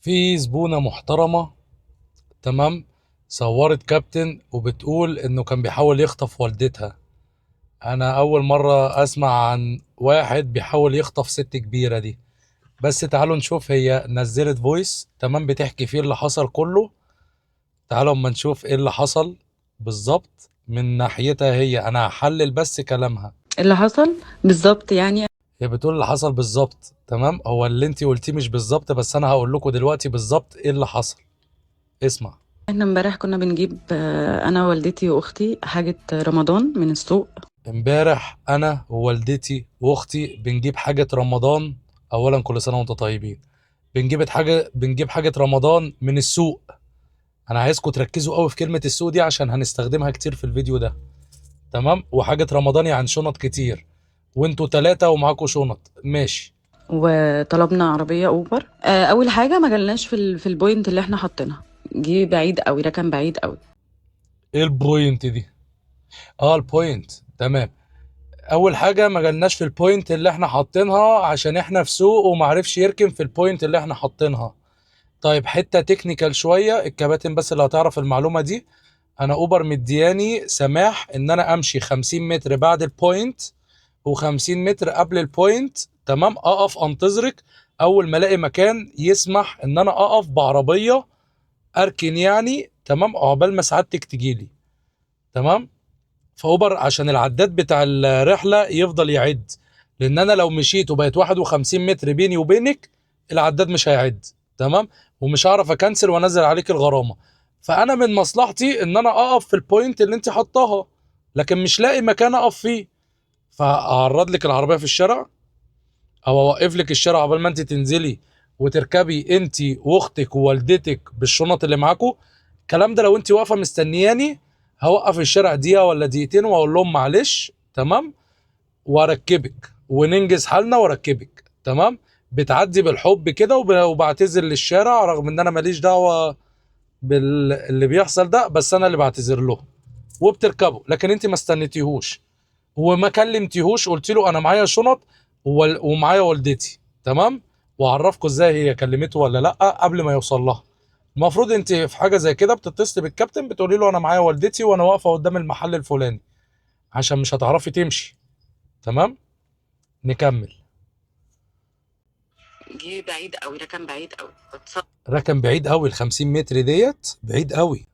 في زبونة محترمة، تمام، صورت كابتن وبتقول انه كان بيحاول يخطف والدتها. انا اول مرة اسمع عن واحد بيحاول يخطف ست كبيرة دي. بس تعالوا نشوف، هي نزلت فويس تمام بتحكي فيه اللي حصل كله. تعالوا اما نشوف ايه اللي حصل بالظبط من ناحيتها هي. انا هحلل بس كلامها. اللي حصل بالظبط يعني. هي بتقول اللي حصل بالظبط، تمام، هو اللي انتي قلتيه مش بالظبط، بس انا هقول لكم دلوقتي بالظبط ايه اللي حصل. اسمع. احنا امبارح كنا بنجيب انا ووالدتي واختي حاجة رمضان من السوق. امبارح انا ووالدتي واختي بنجيب حاجة رمضان. اولا كل سنة وانتم طيبين. بنجيب حاجة رمضان من السوق. انا عايزكم تركزوا قوي في كلمة السوق دي عشان هنستخدمها كتير في الفيديو ده. تمام، وحاجة رمضان يعني شنط كتير، وانتوا تلاتة ومعاكوا شنط، ماشي. وطلبنا عربية اوبر. اول حاجة ما جالناش في البوينت اللي احنا حاطينها. جه بعيد قوي، رقم بعيد قوي. ايه البوينت دي؟ اه البوينت، تمام. اول حاجة ما جالناش في البوينت اللي احنا حاطينها عشان احنا في سوق ومعرفش يركن في البوينت اللي احنا حاطينها. طيب حته تكنيكال شويه الكباتن بس اللي هتعرف المعلومه دي. انا اوبر مدياني سماح ان انا امشي 50 متر بعد البوينت و50 متر قبل البوينت، تمام، اقف انتظرك اول ما الاقي مكان يسمح ان انا اقف بعربيه اركن يعني، تمام، عقبال ما سعادتك تجيلي. تمام. فاوبر عشان العداد بتاع الرحله يفضل يعد، لان انا لو مشيت وبقت 51 متر بيني وبينك العداد مش هيعد. تمام. ومش هعرف اكنسل وانزل عليك الغرامه. فانا من مصلحتي ان انا اقف في البوينت اللي انت حطاها، لكن مش لاقي مكان اقف فيه. فاعرض لك العربيه في الشارع او اوقف لك الشارع قبل ما انت تنزلي وتركبي انت واختك ووالدتك بالشنط اللي معاكوا. الكلام ده لو انت واقفه مستنياني هوقف الشارع دقيقه ولا دقيقتين واقول لهم معلش، تمام، واركبك وننجز حالنا واركبك، تمام. بتعدي بالحب كده وبعتذر للشارع رغم ان انا ماليش دعوه باللي بيحصل ده، بس انا اللي بعتذر له. وبتركبه، لكن انت ما استنيتيهوش وما كلمتيهوش، قلت له انا معايا شنط ومعايا والدتي، تمام. واعرفكم ازاي هي كلمته ولا لا قبل ما يوصل لها. المفروض انت في حاجه زي كده بتتصلي بالكابتن بتقولي له انا معايا والدتي وانا واقفه قدام المحل الفلاني، عشان مش هتعرفي تمشي. تمام. نكمل. جه بعيد قوي، رقم بعيد قوي. رقم بعيد قوي، ال 50 متر ديت بعيد قوي.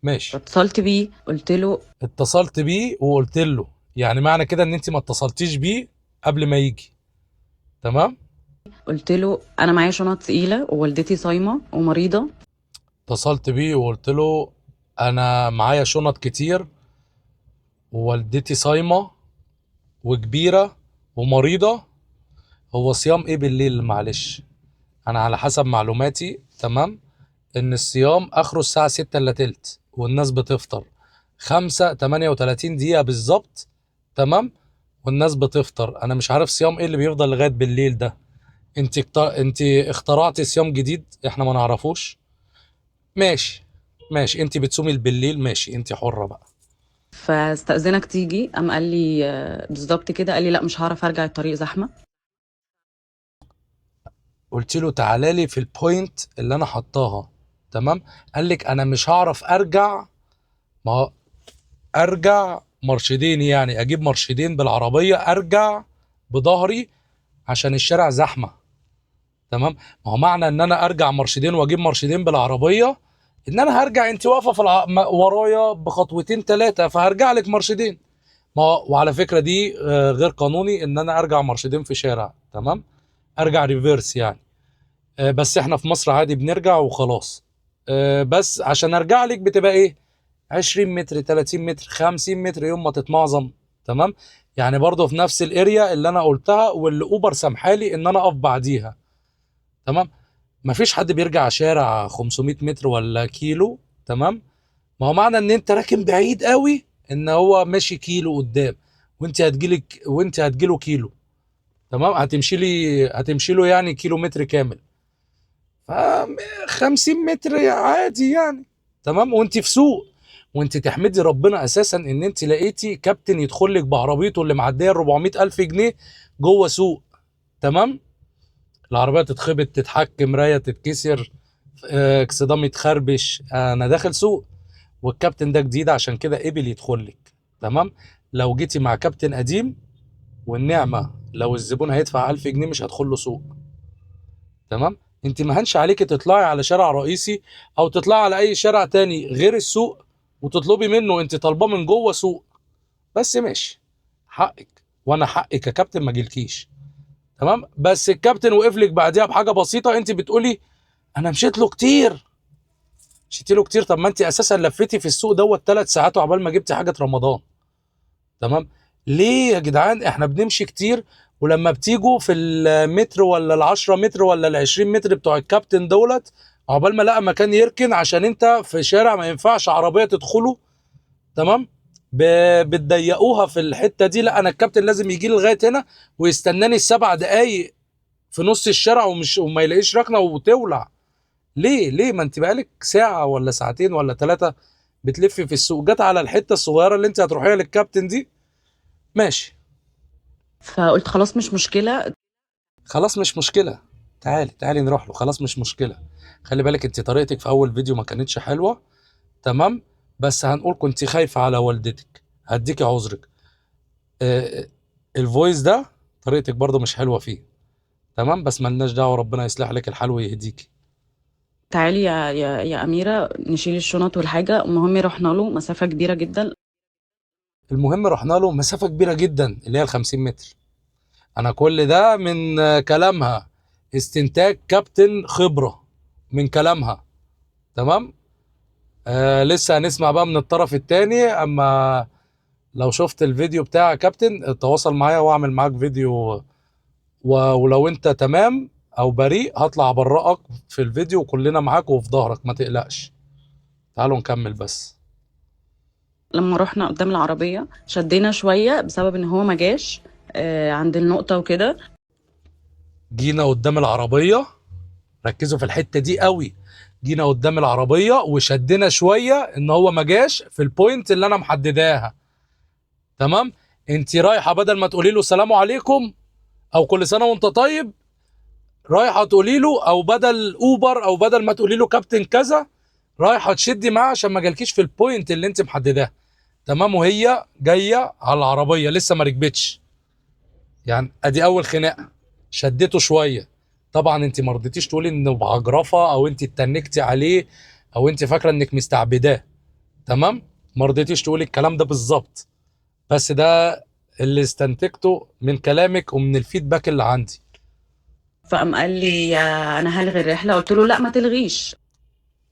ماشي. فاتصلت بيه قلت له. اتصلت بيه وقلت له، يعني معنى كده ان انت ما اتصلتيش بيه قبل ما يجي. تمام. انا معايا شنط تقيلة ووالدتي صايمة ومريضة. اتصلت بيه وقلت له انا معايا شنط كتير ووالدتي صايمه وكبيره ومريضه. هو صيام ايه بالليل؟ معلش، انا على حسب معلوماتي، تمام، ان الصيام اخره الساعه 6 الا تلت والناس بتفطر 5:38 دقيقه بالظبط. تمام. والناس بتفطر. انا مش عارف صيام ايه اللي بيفضل لغايه بالليل ده. انت اخترعتي صيام جديد احنا ما نعرفوش. ماشي. ماشي، انت بتصومي بالليل، ماشي، انت حره بقى. فاستأذنك تيجي، قام قال لي بالظبط كده، قال لي لا مش هعرف ارجع، الطريق زحمة. قلت له تعالى لي في البوينت اللي انا حطاها. تمام. قال لك انا مش هعرف ارجع. ما هو ارجع مرشدين، يعني اجيب مرشدين بالعربيه ارجع بظهري عشان الشارع زحمه. تمام. ما هو معنى ان انا ارجع مرشدين واجيب مرشدين بالعربيه ان انا هرجع انت واقفه ورايا بخطوتين ثلاثه فهرجع لك مرشدين. ما هو وعلى فكره دي غير قانوني ان انا ارجع مرشدين في شارع، تمام، ارجع ريفيرس يعني. بس احنا في مصر عادي بنرجع وخلاص. بس عشان ارجع لك بتبقى ايه، 20 متر 30 متر 50 متر يوم ما تتمعظم. تمام. يعني برضه في نفس الاريا اللي انا قلتها واللي اوبر سامحالي ان انا اقف بعديها. تمام. مفيش حد بيرجع شارع 500 متر ولا كيلو. تمام. ما هو معنى ان انت راكن بعيد قوي ان هو ماشي كيلو قدام وانت هتجيله كيلو. تمام. هتمشي له يعني كيلو متر كامل. ف 50 متر عادي يعني. تمام. وانت في سوق، وانت تحمدي ربنا اساسا ان انت لقيتي كابتن يدخل لك بعربيته اللي معديه ال 400 الف جنيه جوه سوق. تمام. العربيه تتخبط تتحك مرايه تتكسر اكسدام يتخربش، انا داخل سوق والكابتن ده جديد عشان كده قبل يدخل لك. تمام. لو جيتي مع كابتن قديم والنعمه لو الزبون هيدفع 1000 جنيه مش هدخل له سوق. تمام. انت ما هنش عليكي تطلعي على شارع رئيسي او تطلعي على اي شارع تاني غير السوق وتطلبي منه، انت طالباه من جوه سوق بس ماشي، حقك، وانا حقي ككابتن ما اجيلكيش. تمام. بس الكابتن وقف لك بعديها بحاجه بسيطه، انت بتقولي انا مشيت له كتير. مشيت له كتير؟ طب ما انت اساسا لفيتي في السوق دوت 3 ساعات وعقبال ما جبتي حاجه رمضان. تمام. ليه يا جدعان احنا بنمشي كتير ولما بتيجوا في المتر ولا ال10 متر ولا ال20 متر بتوع الكابتن دولت عقبال ما لقى مكان يركن عشان انت في شارع ما ينفعش عربيه تدخله. تمام. بتضيقوها في الحته دي. لا، انا الكابتن لازم يجي لي لغايه هنا ويستناني ال7 دقايق في نص الشارع وما يلاقيش ركنه وتولع. ليه ما انت بقالك ساعه ولا ساعتين ولا 3 بتلفي في السوق، جت على الحته الصغيره اللي انت هتروحيها للكابتن دي ماشي. فقلت خلاص مش مشكله. خلاص مش مشكله، تعالي نروح له، خلاص مش مشكله. خلي بالك انت طريقتك في اول فيديو ما كانتش حلوه. تمام. بس هنقول كنت خايفه على والدتك، هديكي عذرك. آه الفويس ده طريقتك برضو مش حلوه فيه. تمام. بس ملناش دعوه، ربنا يصلح لك الحال ويهديكي. تعالي يا اميره نشيل الشنط والحاجه. المهم رحنا له مسافه كبيره جدا. المهم رحنا له مسافه كبيره جدا اللي هي ال50 متر. انا كل ده من كلامها، استنتاج كابتن خبره من كلامها. تمام. لسه هنسمع بقى من الطرف التاني. اما لو شفت الفيديو بتاع كابتن تواصل معايا واعمل معاك فيديو ولو انت تمام او بريء هطلع ابرئك في الفيديو وكلنا معاك وفي ظهرك ما تقلقش. تعالوا نكمل بس. لما رحنا قدام العربيه شدينا شويه بسبب ان هو ما جاش عند النقطه وكده. جينا قدام العربية، ركزوا في الحتة دي قوي. جينا قدام العربية وشدنا شوية ان هو ما جاش في البوينت اللي انا محدداها. تمام. انت رايحة بدل ما تقولي له السلام عليكم او كل سنة وانت طيب، رايحة تقولي له، او بدل اوبر او بدل ما تقولي له كابتن كذا، رايحة تشدي معاه عشان ما جالكيش في البوينت اللي انت محدداها. تمام. وهي جاية على العربية لسه ما ركبتش، يعني ادي اول خناقة، شدته شوية. طبعا انت ما رضيتيش تقولي انه بعجرفه او انت اتنكتي عليه او انت فاكره انك مستعبداه. تمام. ما رضيتيش تقولي الكلام ده بالظبط، بس ده اللي استنتجته من كلامك ومن الفيدباك اللي عندي. فقام قال لي انا هلغي الرحله. قلت له لا ما تلغيش.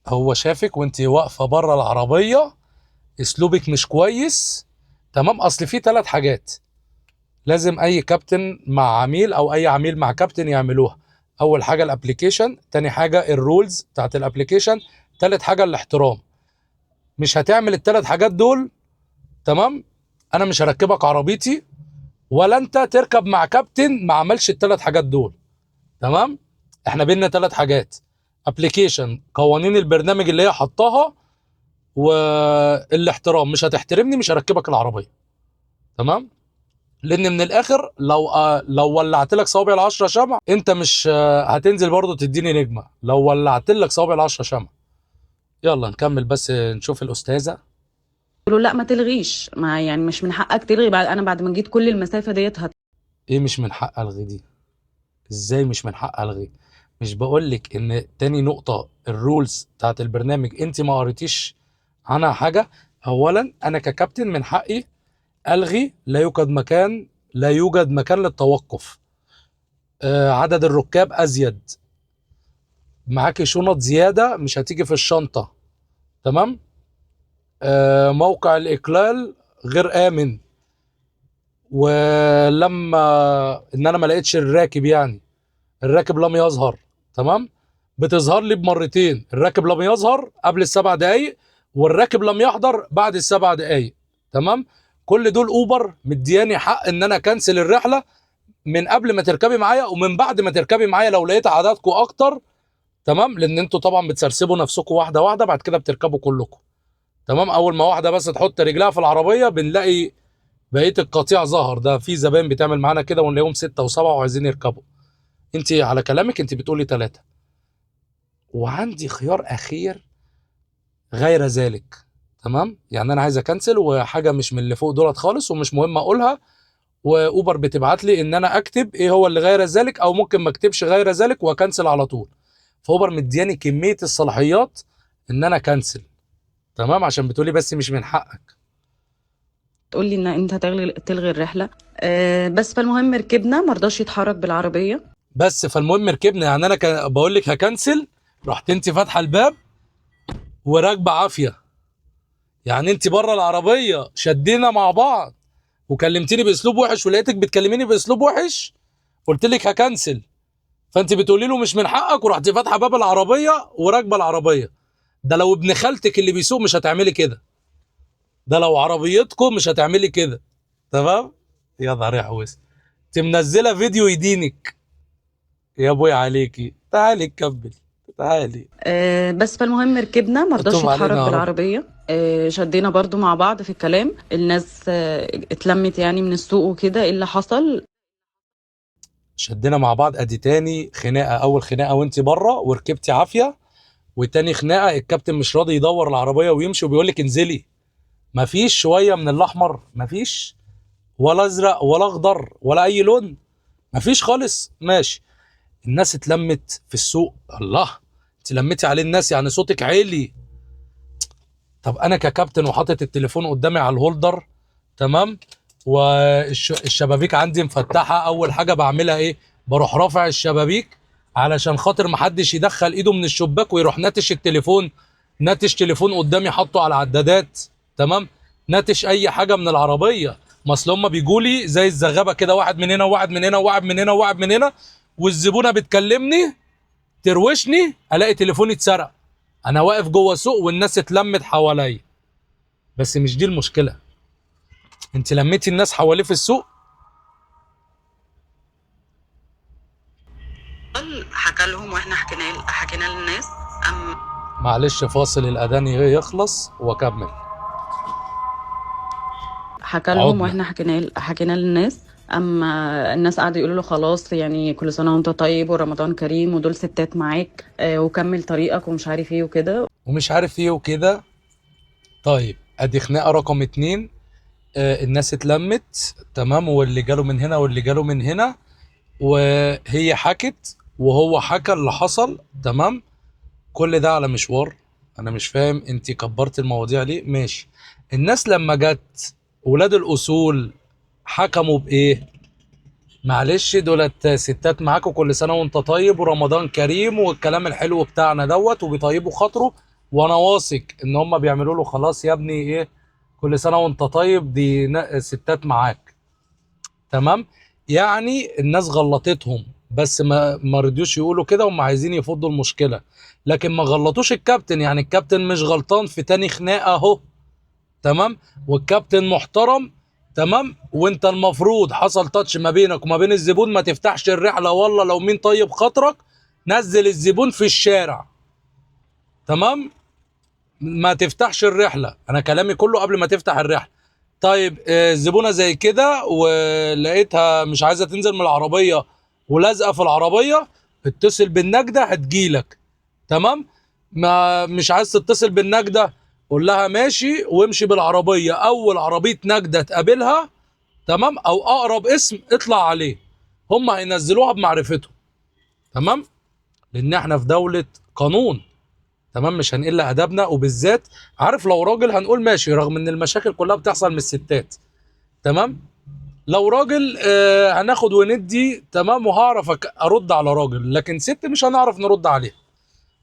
هو شافك وانت واقفه بره العربيه، اسلوبك مش كويس. تمام. اصل في 3 حاجات لازم اي كابتن مع عميل او اي عميل مع كابتن يعملوها. اول حاجه الابليكيشن، تاني حاجه الرولز بتاعت الابليكيشن، تالت حاجه الاحترام. مش هتعمل ال3 حاجات دول، تمام، انا مش هركبك عربيتي ولا انت تركب مع كابتن ما عملش ال3 حاجات دول. تمام. احنا بينا 3 حاجات: ابليكيشن، قوانين البرنامج اللي هي حطاها، والاحترام. مش هتحترمني مش هركبك العربيه. تمام. لان من الاخر لو ولعت لك صوابع ال10 شمع انت مش هتنزل برضو تديني نجمه لو ولعت لك صوابع ال10 شمع. يلا نكمل بس نشوف الاستاذه. قلت له لا ما تلغيش. ما يعني مش من حقك تلغي بعد ما جيت كل المسافه ديت. ايه مش من حق الغي دي؟ ازاي مش من حق الغي؟ مش بقولك ان تاني نقطة الرولز بتاعت البرنامج انت ما قريتيش عنها حاجة؟ اولا انا ككابتن من حقي الغي. لا يوجد مكان للتوقف. عدد الركاب ازيد، معاكي شنط زيادة مش هتيجي في الشنطة. تمام. موقع الاقلال غير امن. ولما ان انا ما لقيتش الراكب، يعني الراكب لم يظهر. تمام. بتظهر لي بمرتين: الراكب لم يظهر قبل ال7 دقايق والراكب لم يحضر بعد ال7 دقايق. تمام. كل دول اوبر مدياني حق ان انا كنسل الرحله من قبل ما تركبي معايا ومن بعد ما تركبي معايا لو لقيت عددكم اكتر. تمام. لان انتوا طبعا بتسرسبوا نفسكم واحده واحده، بعد كده بتركبوا كلكم. تمام. اول ما واحده بس تحط رجلها في العربيه بنلاقي بقيه القطيع ظهر. ده في زباين بتعمل معانا كده ونلاقيهم 6 و7 وعايزين يركبوا. انت على كلامك انت بتقولي 3. وعندي خيار اخير غير ذلك. تمام، يعني انا عايز اكنسل وحاجه مش من اللي فوق دولت خالص ومش مهم اقولها، واوبر بتبعت لي ان انا اكتب ايه هو اللي غير ذلك، او ممكن ما اكتبش غير ذلك واكنسل على طول. فاوبر مدياني كميه الصلاحيات ان انا كنسل. تمام، عشان بتقولي بس مش من حقك. تقول لي ان انت تلغي الرحله. بس فالمهم ركبنا، مرضاش يتحرك بالعربيه. بس فالمهم ركبنا، يعني انا بقول لك هكنسل، رحت انت فاتحه الباب وراكبه عافيه. يعني انت بره العربيه شدينا مع بعض وكلمتني باسلوب وحش ولقيتك بتكلميني باسلوب وحش، قلت لك هكنسل، فانت بتقولي له مش من حقك ورحت فاتحه باب العربيه وراكبه العربيه. ده لو ابن خالتك اللي بيسوق مش هتعملي كده، ده لو عربيتكم مش هتعملي كده. تمام، يا نهار يحوس، انت منزله فيديو يدينك يا ابوي عليكي. تعالي نكمل، تعالي. بس فالمهم ركبنا، مرضاش تب يتحرك علينا يا رب. بالعربيه. شدينا برضو مع بعض في الكلام، الناس اتلمت يعني من السوق وكده. ايه اللي حصل؟ شدينا مع بعض، ادي تاني خناقه. اول خناقه وانت بره وركبتي عافيه، وتاني خناقه الكابتن مش راضي يدور العربيه ويمشي وبيقول لك انزلي. مفيش شويه من الاحمر، مفيش ولا ازرق ولا اخضر ولا اي لون، مفيش خالص. ماشي، الناس اتلمت في السوق. الله، انت لميتي عليه الناس يعني صوتك عالي. طب انا ككابتن وحاطط التليفون قدامي على الهولدر، تمام، والشبابيك عندي مفتحه، اول حاجه بعملها ايه؟ بروح رافع الشبابيك علشان خاطر محدش يدخل ايده من الشباك ويروح ناتش التليفون، ناتش تليفون قدامي حاطه على العدادات. تمام، ناتش اي حاجه من العربيه. ما اصل هم بيجوا لي زي الزغابه كده، واحد من هنا وواحد من هنا وواحد من هنا وواحد من هنا، والزبونه بتكلمني تروشني الاقي تليفوني اتسرق. انا واقف جوه سوق والناس اتلمت حواليا. بس مش دي المشكله، انت لميتي الناس حواليه في السوق. حكى لهم واحنا حكينا للناس. معلش فاصل الاذان يخلص واكمل. حكى لهم عدنا. واحنا حكينا للناس. اما الناس قعدوا يقولوا له خلاص يعني كل سنه وانت طيب ورمضان كريم ودول ستات معاك، وكمل طريقك ومش عارف ايه وكده. ومش عارف ايه وكده. طيب ادي خناقه رقم اتنين. الناس اتلمت، تمام، واللي جاله من هنا واللي جاله من هنا، وهي حكت وهو حكى اللي حصل. تمام، كل ده على مشوار. انا مش فاهم انت كبرت المواضيع ليه. ماشي، الناس لما جت ولاد الاصول حكموا بايه؟ معلش دولت ستات معاكوا كل سنه وانت طيب ورمضان كريم والكلام الحلو بتاعنا دوت، وبيطيبوا خاطره، وانا واثق ان هم بيعملوا له خلاص يا ابني ايه، كل سنه وانت طيب، دي ستات معاك. تمام، يعني الناس غلطتهم بس ما رضيوش يقولوا كده، هم عايزين يفضوا المشكله، لكن ما غلطوش الكابتن. يعني الكابتن مش غلطان في تاني خناقه اهو. تمام، والكابتن محترم. تمام، وانت المفروض حصل تاتش ما بينك وما بين الزبون، ما تفتحش الرحله والله لو مين طيب خاطرك، نزل الزبون في الشارع. تمام، ما تفتحش الرحله، انا كلامي كله قبل ما تفتح الرحله. طيب الزبونه زي كده ولقيتها مش عايزه تنزل من العربيه ولازقه في العربيه، اتصل بالنجده هتجيلك. تمام، ما مش عايز تتصل بالنجده، قول لها ماشي وامشي بالعربيه، اول عربيه نجده تقابلها تمام او اقرب اسم اطلع عليه، هم هينزلوها بمعرفتهم. تمام، لان احنا في دوله قانون. تمام، مش هنقل ادبنا، وبالذات عارف لو راجل هنقول ماشي رغم ان المشاكل كلها بتحصل من الستات. تمام، لو راجل هناخد وندي، تمام، وهعرف ارد على راجل، لكن ست مش هنعرف نرد عليها.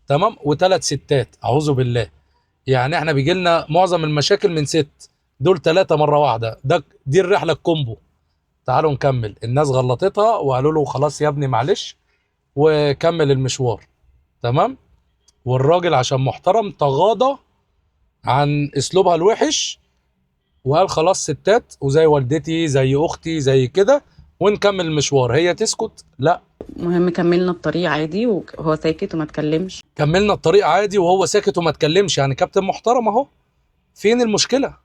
تمام، وثلاث ستات اعوذ بالله، يعني احنا بيجي لنا معظم المشاكل من ست، دول ثلاثة مرة واحدة، دي الرحلة الكومبو. تعالوا نكمل. الناس غلطتها وقالوا له خلاص يا ابني معلش وكمل المشوار. تمام، والراجل عشان محترم تغاضى عن اسلوبها الوحش وقال خلاص ستات وزي والدتي زي اختي زي كده ونكمل المشوار. هي تسكت؟ لا. المهم كملنا الطريق عادي وهو ساكت وما اتكلمش. كملنا الطريق عادي وهو ساكت وما اتكلمش، يعني كابتن محترم اهو. فين المشكلة؟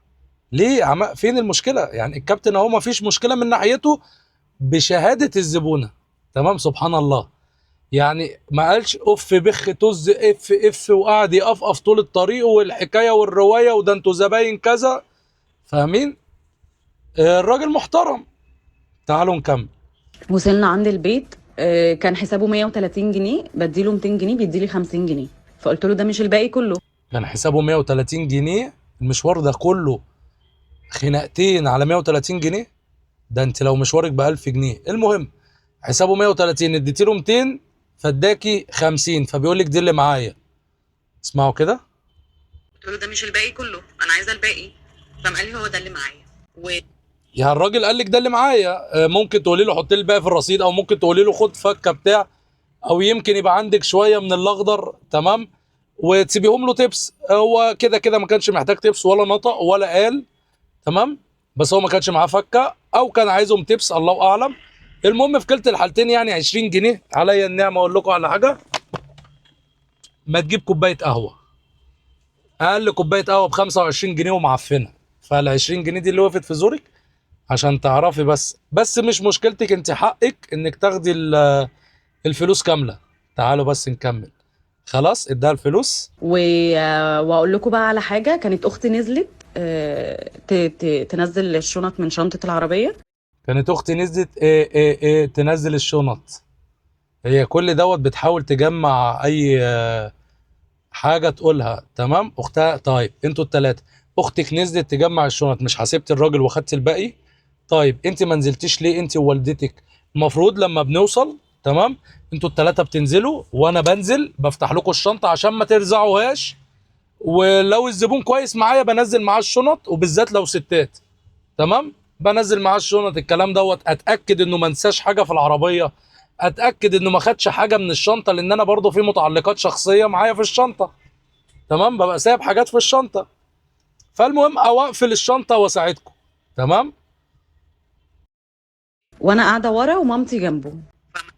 ليه فين المشكلة؟ يعني الكابتن اهو ما فيش مشكلة من ناحيته بشهادة الزبونة. تمام، سبحان الله. يعني ما قالش اف بخ طز اف اف وقعد يقفقف طول الطريق والحكايه والروايه وده انتوا زباين كذا. فاهمين؟ الراجل محترم. تعالوا نكمل. وصلنا عند البيت، كان حسابه 130 جنيه، بديله 200 جنيه بيديلي 50 جنيه. فقلت له ده مش الباقي كله. كان حسابه 130 جنيه، المشوار ده كله خناقتين على 130 جنيه؟ ده انت لو مشوارك ب 1000 جنيه. المهم حسابه 130، اديتي له 200 فاداكي 50، فبيقول لك دي اللي معايا. اسمعوا كده. قلت له ده مش الباقي كله، انا عايزه الباقي. فقام قال لي هو ده اللي معايا. يا الراجل قال لك ده اللي معايا، ممكن تقولي له حط لي الباقي في الرصيد، او ممكن تقولي له خد فكه بتاع، او يمكن يبقى عندك شويه من الاخضر، تمام، وتسيبيهم له تبس. هو كده كده ما كانش محتاج تبس ولا نطق ولا قال، تمام، بس هو ما كانش معاه فكه او كان عايزهم تبس، الله اعلم. المهم في كلتا الحالتين يعني 20 جنيه عليا النعمه. اقول لكم على حاجه، ما تجيب كوبايه قهوه، اقل كوبايه قهوه ب 25 جنيه ومعفنه، فال 20 جنيه دي اللي وقفت في زورك عشان تعرفي. بس مش مشكلتك، انت حقك انك تاخدي الفلوس كامله. تعالوا بس نكمل. خلاص اداها الفلوس. واقول لكم بقى على حاجه، كانت اختي نزلت تنزل الشنط من شنطه العربيه. كانت اختي نزلت ايه تنزل الشنط. هي كل دوت بتحاول تجمع اي حاجه تقولها، تمام اختها. طيب انتوا الثلاثه، اختك نزلت تجمع الشنط، مش حسبت الراجل واخدت الباقي؟ طيب انت ما نزلتيش ليه انت ووالدتك؟ المفروض لما بنوصل، تمام، انتوا الثلاثه بتنزلوا وانا بنزل بفتح لكم الشنطه عشان ما ترزعوهاش، ولو الزبون كويس معايا بنزل معاه الشنط، وبالذات لو ستات، تمام، بنزل معاه الشنط. الكلام دوت اتاكد انه ما نساش حاجه في العربيه، اتاكد انه ما خدش حاجه من الشنطه، لان انا برضو في متعلقات شخصيه معايا في الشنطه، تمام، ببقى سايب حاجات في الشنطه. فالمهم او اقفل الشنطه واساعدكم، تمام. وانا قاعده ورا ومامتي جنبه.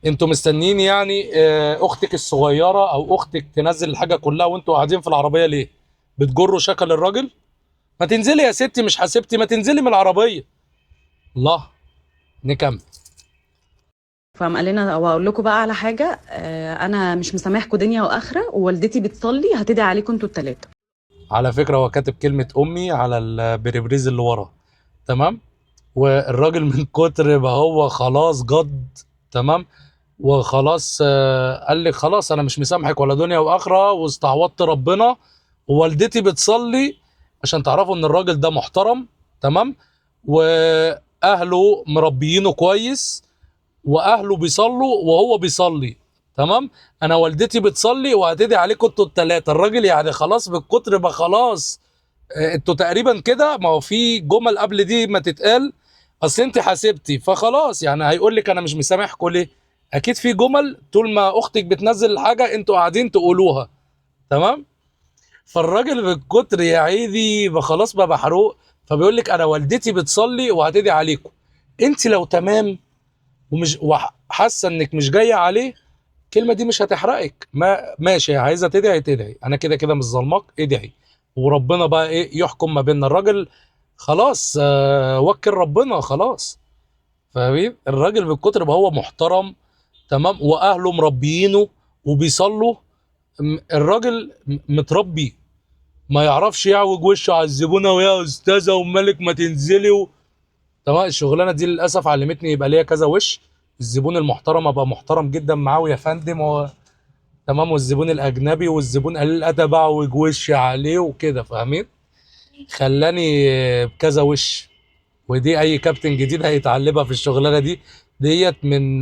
انتوا مستنيين يعني اختك الصغيره او اختك تنزل الحاجه كلها وانتوا قاعدين في العربيه ليه؟ بتجروا شكل الراجل؟ ما تنزلي يا ستي، مش حسبتي؟ ما تنزلي من العربيه. الله. نكمل. فقام قال لنا واقول لكم بقى على حاجه، انا مش مسامحكم دنيا واخره، ووالدتي بتصلي هتدعي عليكم انتوا الثلاثه. على فكره هو كاتب كلمه امي على البريبريز اللي ورا، تمام، والراجل من كتر ما هو خلاص جد، تمام، وخلاص قال لي خلاص انا مش مسامحك ولا دنيا واخره، واستعوضت ربنا ووالدتي بتصلي. عشان تعرفوا ان الراجل ده محترم، تمام، واهله مربيينه كويس، واهله بيصلوا وهو بيصلي، تمام. انا والدتي بتصلي وهتدعي عليكم انتوا الثلاثه. الراجل يعني خلاص بالكتر ما خلاص. انتوا تقريبا كده، ما هو في جمل قبل دي ما تتقال، اصل انت حاسبتي فخلاص، يعني هيقول لك انا مش مسامحكم ليه؟ اكيد في جمل طول ما اختك بتنزل الحاجه انتوا قاعدين تقولوها، تمام. فالراجل بالكتر يا عيدي خلاص بقى محروق، فبيقول لك انا والدتي بتصلي وهتدعي عليكم. انت لو تمام ومش وحاسه انك مش جايه عليه، الكلمه دي مش هتحرقك. ما ماشي، عايزه تدعي تدعي، انا كده كده مش ظلمك، ادعي وربنا بقى ايه يحكم ما بيننا. الراجل خلاص وكل ربنا خلاص. فاهمين؟ الراجل بالكتر ما هو محترم، تمام، واهله مربيينه وبيصلوا. الراجل متربي، ما يعرفش يعوج وشه على الزبونه ويا استاذه ومالك ما تنزلي تمام. الشغلانه دي للاسف علمتني يبقى ليا كذا وش. الزبون المحترم ابقى محترم جدا معاه ويا فندم تمام، والزبون الاجنبي والزبون قليل الادب اعوج وشي عليه وكده. فاهمين؟ خلاني بكذا وش. ودي اي كابتن جديد هيتعلمها في الشغلانه دي. ديت من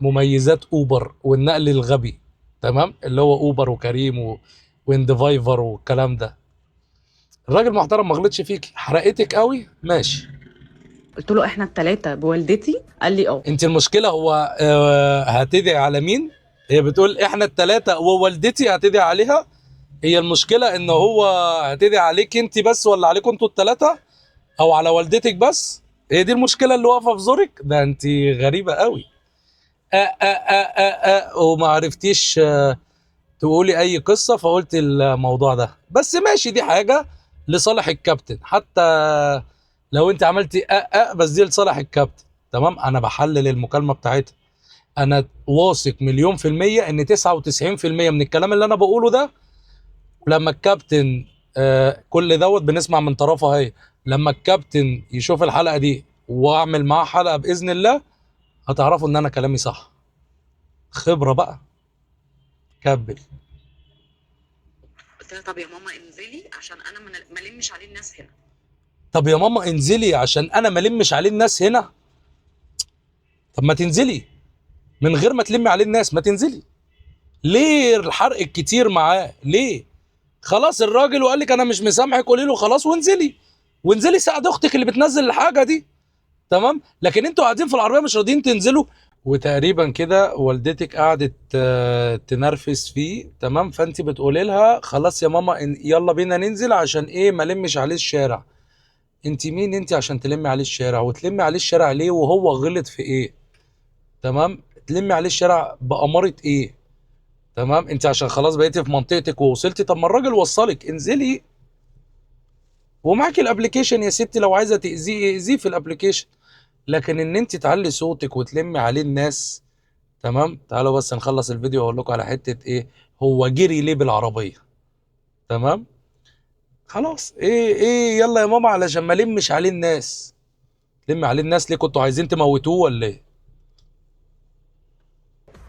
مميزات اوبر والنقل الغبي، تمام، اللي هو اوبر وكريم واندفايفر والكلام ده. الراجل محترم، ما غلطش فيك، حرقتك قوي ماشي. قلت له احنا الثلاثه بوالدتي، قال لي اه. انت المشكله هو هتدعي على مين؟ هي بتقول احنا الثلاثه ووالدتي هتدعي عليها. هي المشكله ان هو هتدعي عليك انت بس ولا عليكم انتوا الثلاثه، او على والدتك بس؟ هي دي المشكله اللي واقفه في زورك؟ ده انت غريبه قوي. وما عرفتيش تقولي اي قصه، فقلت الموضوع ده بس ماشي. دي حاجه لصالح الكابتن، حتى لو انت عملتي بس دي لصالح الكابتن، تمام. انا بحلل المكالمه بتاعتها. انا واثق مليون في المية ان 99% من الكلام اللي انا بقوله ده لما الكابتن كل دوت بنسمع من طرفه هي، لما الكابتن يشوف الحلقة دي واعمل معاه حلقة بإذن الله هتعرفوا ان انا كلامي صح. خبرة بقى. كبل. قلت لها طب يا ماما انزلي عشان انا ما لمش عليه الناس هنا. طب يا ماما انزلي عشان انا ما لمش عليه الناس هنا. طب ما تنزلي من غير ما تلمي عليه الناس، ما تنزلي. ليه الحرق الكتير معاه ليه؟ خلاص الراجل وقال لك انا مش مسامحك، قولي له خلاص وانزلي، وانزلي ساعد اختك اللي بتنزل الحاجه دي. تمام. لكن انتوا قاعدين في العربيه مش راضيين تنزلوا. وتقريبا كده والدتك قعدت تنرفز فيه. تمام. فانت بتقولي لها خلاص يا ماما يلا بينا ننزل عشان ايه ما لمش عليه الشارع. انت مين انت عشان تلمي عليه الشارع؟ وتلمي عليه الشارع ليه وهو غلط في ايه؟ تمام. تلمي عليه الشارع بأمارة ايه؟ تمام. انت عشان خلاص بقيتي في منطقتك ووصلتي، طب ما الراجل وصلك، انزلي ومعاكي الابليكيشن يا ستي، لو عايزه تاذيه اذيه في الابليكيشن. لكن ان انت تعلي صوتك وتلمي عليه الناس. تمام. تعالوا بس نخلص الفيديو واقول لكم على حته ايه هو جري ليه بالعربيه. تمام. خلاص ايه يلا يا ماما علشان ما لمش عليه الناس. لمي عليه الناس ليه؟ كنتوا عايزين تموتوه ولا ايه؟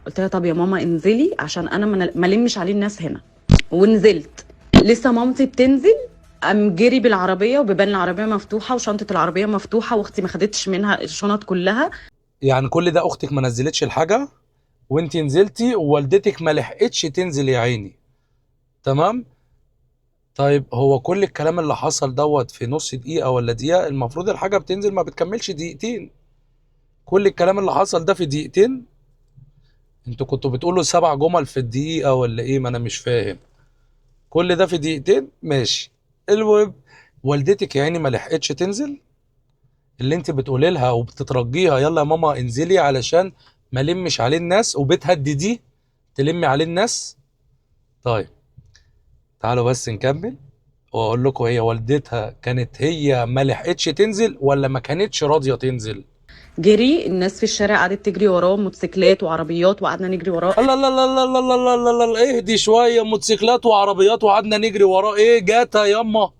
قلت لها طب يا ماما انزلي عشان انا ما لمش عليه الناس هنا. ونزلت. لسه مامتي بتنزل قام جري بالعربيه وبيبان العربيه مفتوحه وشنطه العربيه مفتوحه واختي ما خدتش منها الشنط كلها. يعني كل ده اختك ما نزلتش الحاجه وانت نزلتي ووالدتك ما لحقتش تنزل يا عيني. تمام. طيب هو كل الكلام اللي حصل دوت في نص دقيقة ولا دقيقة؟ المفروض الحاجة بتنزل ما بتكملش دقيقتين. كل الكلام اللي حصل ده في دقيقتين؟ انتوا كنتوا بتقولوا 7 جمل في الدقيقة ولا ايه؟ ما انا مش فاهم. كل ده في دقيقتين؟ ماشي. المهم والدتك يا عيني ما لحقتش تنزل. اللي انت بتقولي لها وبتترجيها يلا يا ماما انزلي علشان ما لمش عليه الناس وبتهدديه تلمي عليه الناس. طيب تعالوا بس نكمل واقول لكم هي والدتها كانت هي ما لحقتش تنزل ولا ما كانتش راضيه تنزل. جري الناس في الشارع قعدت تجري وراه موتوسيكلات وعربيات وقعدنا نجري وراه. الله الله الله الله الله الله الله الله، اهدي شويه. موتوسيكلات وعربيات وقعدنا نجري وراه ايه؟ جاتا ياما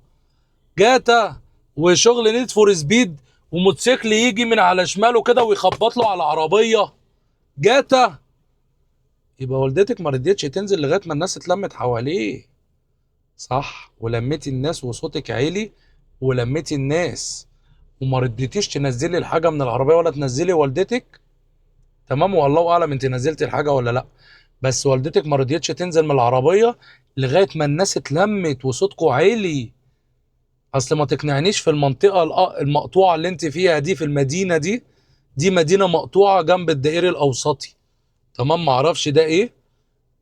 جاتا وشغل نيد فور سبيد، وموتوسيكل يجي من على شماله كده ويخبط له على عربيه جاتا. يبقى والدتك ما رضيتش تنزل لغايه ما الناس اتلمت حواليه. صح. ولميتي الناس وصوتك عالي ولميتي الناس وما رضيتيش تنزلي الحاجه من العربيه ولا تنزلي والدتك. تمام. والله اعلم انت نزلتي الحاجه ولا لا. بس والدتك ما رضيتش تنزل من العربيه لغايه ما الناس اتلمت وصوتكوا عالي. اصل ما تقنعنيش في المنطقه المقطوعه اللي انت فيها دي في المدينه دي. دي مدينه مقطوعه جنب الدائري الاوسطي. تمام. ما اعرفش ده ايه.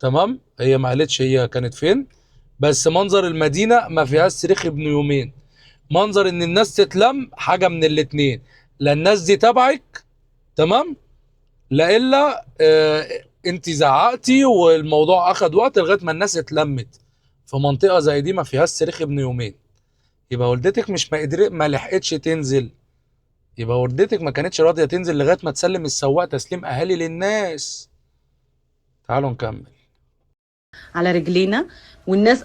تمام. هي ما قالتش هي كانت فين. بس منظر المدينه ما فيهاش صريخ ابن يومين. منظر ان الناس تتلم حاجه من الاتنين، لا الناس دي تبعك. تمام. لا الا انت زعقتي والموضوع اخد وقت لغايه ما الناس اتلمت. في منطقه زي دي ما فيهاش صريخ ابن يومين. يبقى والدتك مش ما لحقتش تنزل. يبقى والدتك ما كانتش راضيه تنزل لغايه ما تسلم السواق تسليم اهالي للناس. تعالوا نكمل. على رجلينا. والناس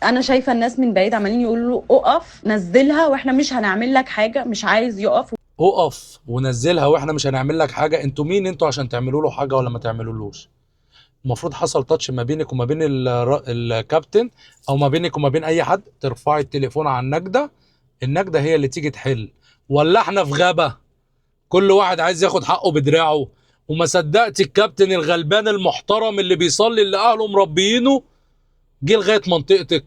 انا شايفه الناس من بعيد عمالين يقولوا له اقف نزلها واحنا مش هنعمل لك حاجه. مش عايز يقف. اقف ونزلها واحنا مش هنعمل لك حاجه. انتوا مين انتوا عشان تعملوا له حاجه ولا ما تعملولوش؟ المفروض حصل تاتش ما بينك وما بين الكابتن او ما بينك وما بين اي حد، ترفعي التليفون على النجده. النجده هي اللي تيجي تحل. ولا احنا في غابه كل واحد عايز ياخد حقه بدراعه؟ وما صدقت الكابتن الغلبان المحترم اللي بيصلي اللي اهله مربيينه جه لغايه منطقتك.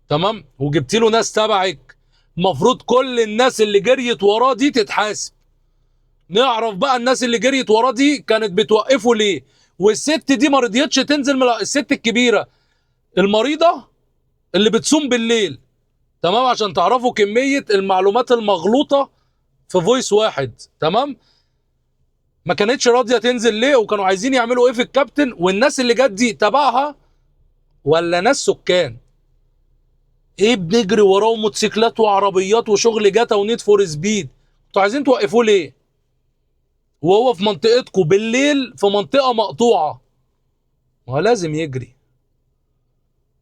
تمام. وجبت له ناس تبعك. المفروض كل الناس اللي جريت وراه دي تتحاسب. نعرف بقى الناس اللي جريت وراه دي كانت بتوقفه ليه؟ والست دي ما رضيتش تنزل من الست الكبيره المريضه اللي بتصوم بالليل. تمام. عشان تعرفوا كميه المعلومات المغلوطه في فويس واحد. تمام. ما كانتش راضيه تنزل ليه؟ وكانوا عايزين يعملوا ايه في الكابتن؟ والناس اللي جت دي تبعها ولا ناس سكان؟ ايه بنجري وراه موتوسيكلات وعربيات وشغل جاتا ونيد فور سبيد. انتوا عايزين توقفوه ليه؟ وهو في منطقتكم بالليل في منطقه مقطوعه، ما هو لازم يجري،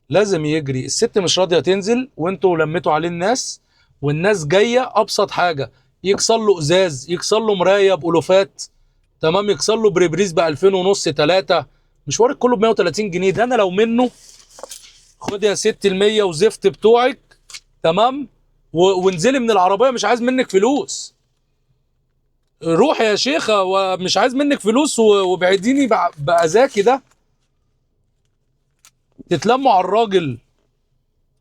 لازم يجري. الست مش راضيه تنزل وانتوا لميتوا عليه الناس، والناس جايه ابسط حاجه يكسر له ازاز، يكسر له مرايه بالوفات، تمام، يكسر له بريبريز ب 2000 ونص 3، مشوار كله ب 130 جنيه. ده انا لو منه خد يا ست ال 100 وزفت بتوعك، تمام، وانزلي من العربيه، مش عايز منك فلوس. روح يا شيخه ومش عايز منك فلوس وابعديني باذاكي ده. تتلموا على الراجل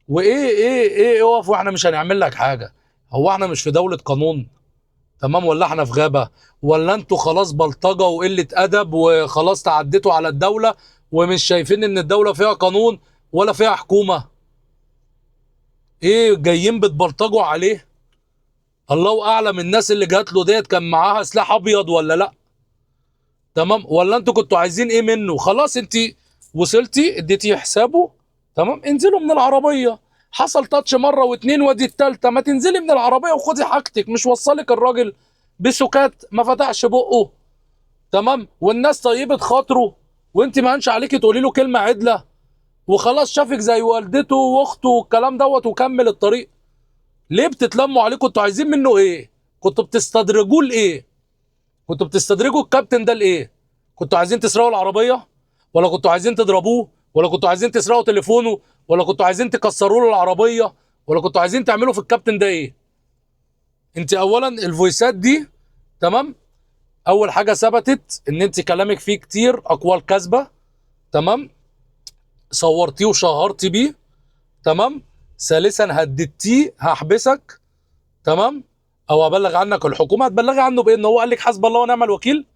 وايه ايه اقف واحنا مش هنعمل لك حاجه. هو احنا مش في دوله قانون؟ تمام، ولا احنا في غابه؟ ولا انتوا خلاص بلطجه وقله ادب وخلاص تعديتوا على الدوله ومش شايفين ان الدوله فيها قانون ولا فيها حكومه؟ ايه جايين بتبلطجوا عليه؟ الله اعلم الناس اللي جات له ديت كان معاها سلاح ابيض ولا لا. تمام، ولا انتوا كنتوا عايزين ايه منه؟ خلاص انت وصلتي اديتي حسابه، تمام، انزلوا من العربيه. حصل تاتش مره واتنين ودي التالته، ما تنزلي من العربيه وخدي حاجتك. مش وصلك الراجل بسكات ما فتحش بقه، تمام، والناس طيبه خاطره، وانت ما هنش عليكي تقولي له كلمه عدله، وخلاص شافك زي والدته واخته والكلام دوت وكمل الطريق. ليه بتتلموا عليه؟ كنتوا عايزين منه ايه؟ كنتوا بتستدرجوه لايه؟ كنتوا بتستدرجوا الكابتن ده لايه؟ كنتوا عايزين تسرقوا العربيه، ولا كنتوا عايزين تضربوه، ولا كنتوا عايزين تسرقوا تليفونه، ولا كنتوا عايزين تكسروا له العربيه، ولا كنتوا عايزين تعملوا في الكابتن ده ايه؟ انت اولا الفويسات دي، تمام، اول حاجه ثبتت ان انت كلامك فيه كتير اقوال كاذبه، تمام، صورتيه وشهرتي بيه، تمام، ثالثا هددتيه هحبسك، تمام، او ابلغ عنك الحكومه. هتبلغي عنه بايه؟ ان هو قال لك حسب الله ونعم الوكيل؟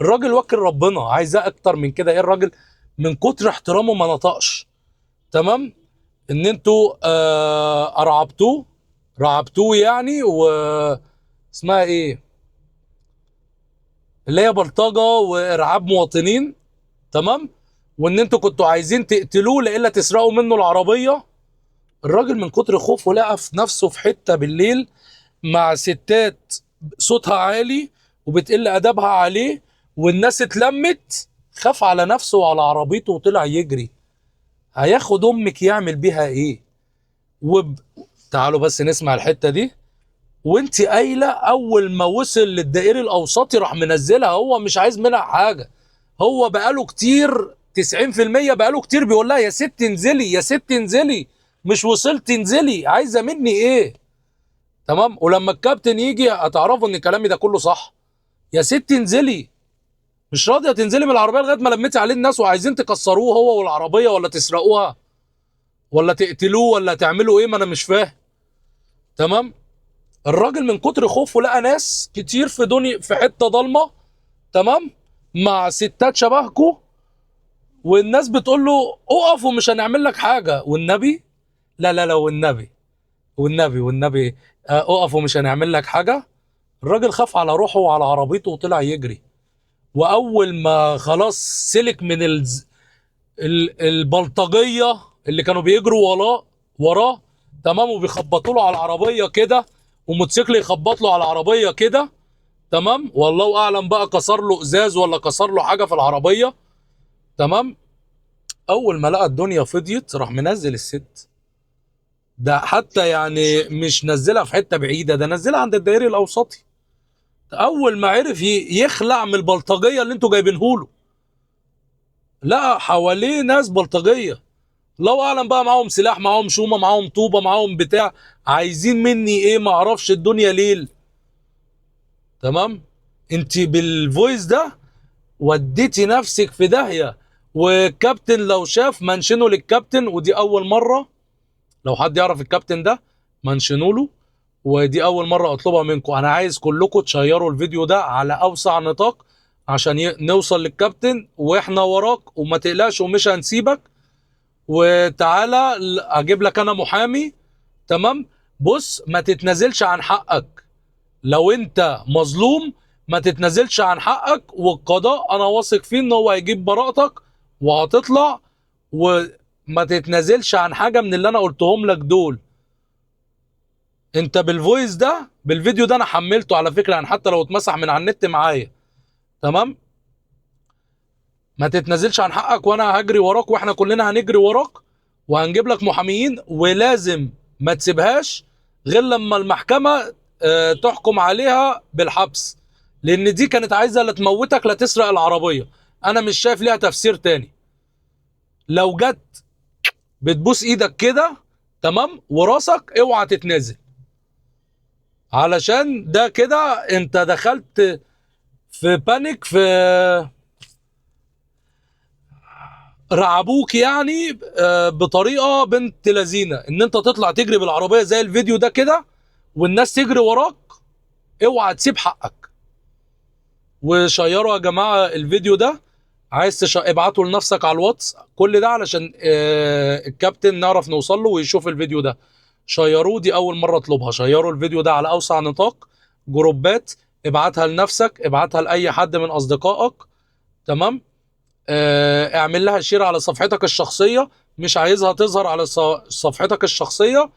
الراجل وكل ربنا، عايزاه اكتر من كده ايه؟ الراجل من كتر احترامه ما نطقش، تمام، ان انتوا ارعبتوه، رعبتوه يعني، و اسمها ايه اللي هي بلطجه وارعاب مواطنين، تمام، وان انتوا كنتوا عايزين تقتلوه لالا تسرقوا منه العربيه. الراجل من كتر خوفه لقى في نفسه في حته بالليل مع ستات صوتها عالي وبتقل ادبها عليه، والناس اتلمت، خاف على نفسه وعلى عربيته وطلع يجري. هياخد امك يعمل بيها ايه؟ تعالوا بس نسمع الحته دي. وانت قايله اول ما وصل للدائري الاوسطي راح منزلها، هو مش عايز منها حاجه. هو بقاله كتير 90% بقاله كتير بيقول لها يا ست انزلي يا ست انزلي، مش وصلت انزلي، عايزه مني ايه؟ تمام، ولما الكابتن يجي هتعرفوا ان كلامي ده كله صح. يا ست انزلي، مش راضيه تنزلي من العربيه لغايه ما لميتي عليه الناس وعايزين تكسروه هو والعربيه، ولا تسرقوها، ولا تقتلوه، ولا تعملوا ايه؟ ما انا مش فاهم. تمام، الراجل من كتر خوفه لقى ناس كتير في دنيا في حته ضلمه، تمام، مع ستات شبهكو، والناس بتقول له اقف ومش هنعمل لك حاجه، والنبي لا لا لا، والنبي والنبي اقف ومش هنعمل لك حاجه. الراجل خاف على روحه وعلى عربيته وطلع يجري. واول ما خلاص سلك من البلطجيه اللي كانوا بيجروا وراه، تمام، وبيخبطوا له على العربيه كده، وموتوسيكل يخبط له على العربيه كده، تمام، والله اعلم بقى كسر له ازاز ولا كسر له حاجه في العربيه، تمام. اول ما لقى الدنيا فضيت راح منزل الست. ده حتى يعني مش نزلها في حته بعيده، ده نزلها عند الدائري الاوسطي. اول ما عرف يخلع من البلطجيه اللي انتوا جايبينه له، لقى حواليه ناس بلطجيه، الله اعلم بقى معاهم سلاح، معاهم شومه، معاهم طوبه، معاهم بتاع، عايزين مني ايه؟ ما اعرفش، الدنيا ليل. تمام، انت بالفويس ده وديتي نفسك في داهيه، والكابتن لو شاف منشنه للكابتن، ودي اول مره لو حد يعرف الكابتن ده منشنوا له، ودي اول مره اطلبها منكم. انا عايز كلكم تشيروا الفيديو ده على اوسع نطاق عشان نوصل للكابتن، واحنا وراك وما تقلقش ومش هنسيبك. وتعالى اجيب لك انا محامي، تمام، بص ما تتنازلش عن حقك. لو انت مظلوم ما تتنازلش عن حقك، والقضاء انا واثق فيه ان هو هيجيب براءتك وهتطلع، وما تتنازلش عن حاجه من اللي انا قلتهم لك دول. انت بالفويس ده بالفيديو ده انا حملته على فكره، يعني حتى لو اتمسح من على النت معايا، تمام؟ ما تتنازلش عن حقك وانا هجري وراك، واحنا كلنا هنجري وراك وهنجيب لك محاميين، ولازم ما تسيبهاش غير لما المحكمة تحكم عليها بالحبس، لان دي كانت عايزة لا تموتك لا تسرق العربية. انا مش شايف ليها تفسير تاني. لو جت بتبوس ايدك كده تمام وراسك، اوعى تتنازل، علشان ده كده انت دخلت في بانيك، في رعبوك يعني بطريقه بنت لذينه، ان انت تطلع تجري بالعربيه زي الفيديو ده كده والناس تجري وراك. اوعى تسيب حقك. وشيروا يا جماعه الفيديو ده، عايز ابعته لنفسك على الواتس، كل ده علشان الكابتن نعرف نوصل له ويشوف الفيديو ده. شيروه، دي اول مره اطلبها. شيروا الفيديو ده على اوسع نطاق، جروبات، ابعتها لنفسك، ابعتها لاي حد من اصدقائك. تمام؟ اعمل لها شير على صفحتك الشخصيه، مش عايزها تظهر على صفحتك الشخصيه.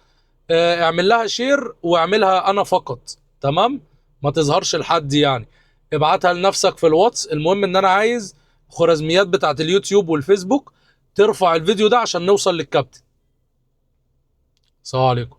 اعمل لها شير واعملها انا فقط. تمام؟ ما تظهرش لحد يعني. ابعتها لنفسك في الواتس. المهم ان انا عايز خوارزميات بتاعت اليوتيوب والفيسبوك ترفع الفيديو ده عشان نوصل للكابتن. السلام عليكم.